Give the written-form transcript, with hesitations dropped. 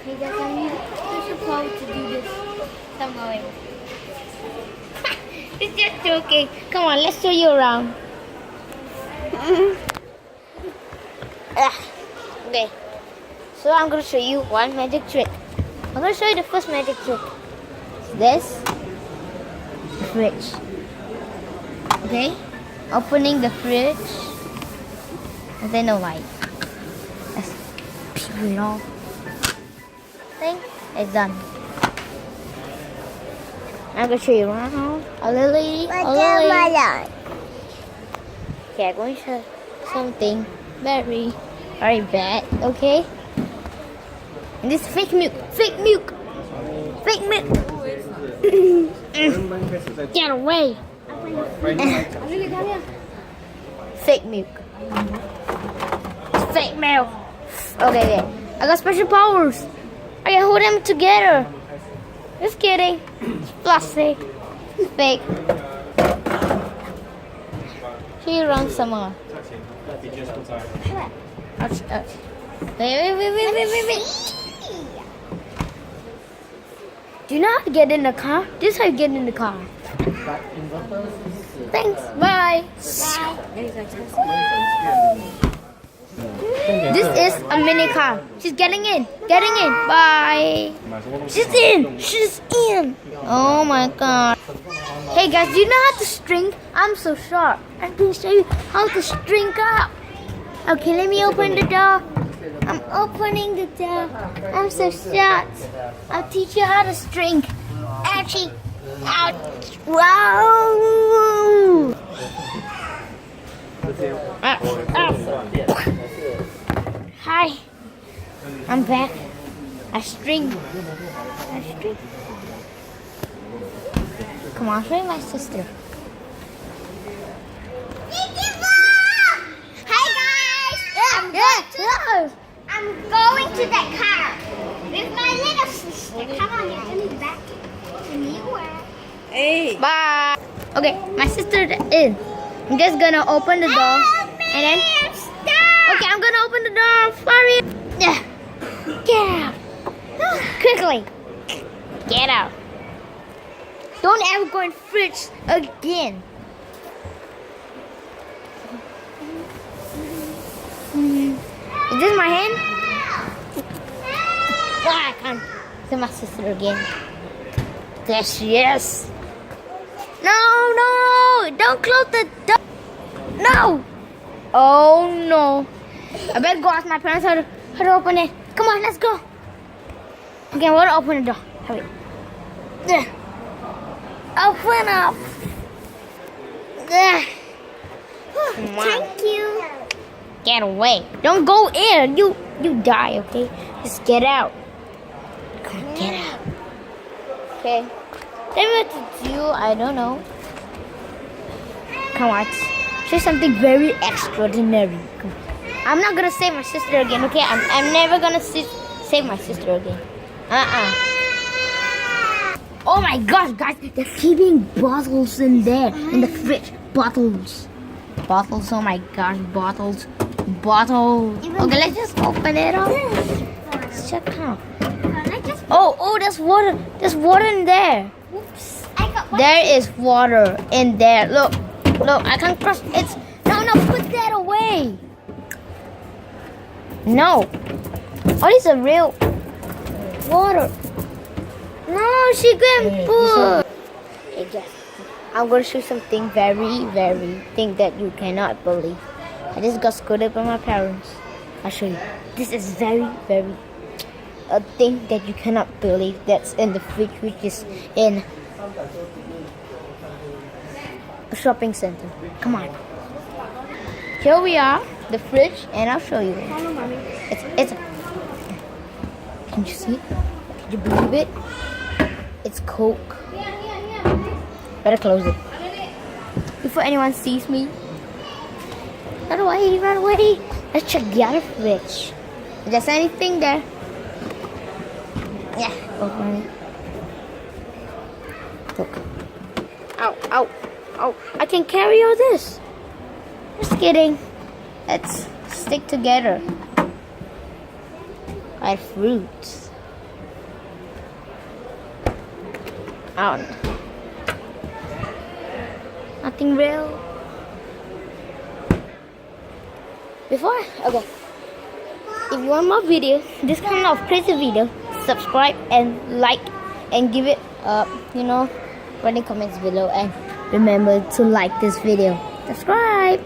Hey guys, I'm using power to do this. I'm going. It's just joking. Come on, let's show you around. Okay. So I'm gonna show you one magic trick. I'm gonna show you the first magic trick. This fridge. Okay? Opening the fridge. And then the light. Let's peel it off. Thing is done. I'm gonna show you around a little. Okay, I'm going to show something very bad. Okay? And this is fake milk. Fake milk. Fake milk. Get away. Fake milk. It's fake milk. Okay. I got special powers. I can hold them together. Just kidding. It's plastic. It's fake. Show you around some more. Wait. Do you know how to get in the car? This is how you get in the car. Thanks. Bye. This is a mini car. She's getting in. Bye. She's in. Oh my god. Hey guys, do you know how to string? I'm so short. I'm going to show you how to string up. Okay, let me open the door. I'm opening the door. I'm so short. I'll teach you how to string. Ouchie. Ouch. Wow. Hi. I'm back. I string. Come on, show me my sister. I'm going to the car with my little sister. Come on, you're coming back to me. Hey. Bye. Okay, my sister in. I'm just gonna open the door and then. Stop. Okay, I'm gonna open the door. Sorry. Get out. Quickly. Get out. Don't ever go in fridge again. Is this my hand? Oh, I can't. Is it my sister again? There she is. No. Don't close the door. No. Oh, no. I better go ask my parents how to open it. Come on, let's go. Okay, I'm going to open the door. Hurry. There. Open up. There. Thank you. Get away. Don't go in. You die, okay? Just get out. Come on, get out. Okay. Tell me what to do. I don't know. Come on. Say something very extraordinary. Come on. I'm not gonna save my sister again, okay? I'm never gonna save my sister again. Oh my gosh, guys. They're keeping bottles in there. In the fridge. Bottles. Oh my gosh. Bottles. Okay, let's just open it up. Let's check out. Oh, there's water. There's water in there. Oops. There is water in there. Look, I can't crush it. No, put that away. No. Oh, this is real water. No, she couldn't put. Hey guys, I'm going to show you something very thing that you cannot believe. I just got scolded by my parents. I'll show you. This is very a thing that you cannot believe that's in the fridge, which is in a shopping center. Come on. Here we are, the fridge, and I'll show you. It's can you see? Can you believe it? It's Coke. Better close it before anyone sees me. Run away. Let's check the other fridge. Is there anything there? Yeah, open it. Look. Ow. I can carry all this. Just kidding. Let's stick together. I have fruits. out. Nothing real. Okay. If you want more videos, this kind of crazy video, subscribe and like and give it writing comments below, and remember to like this video. Subscribe.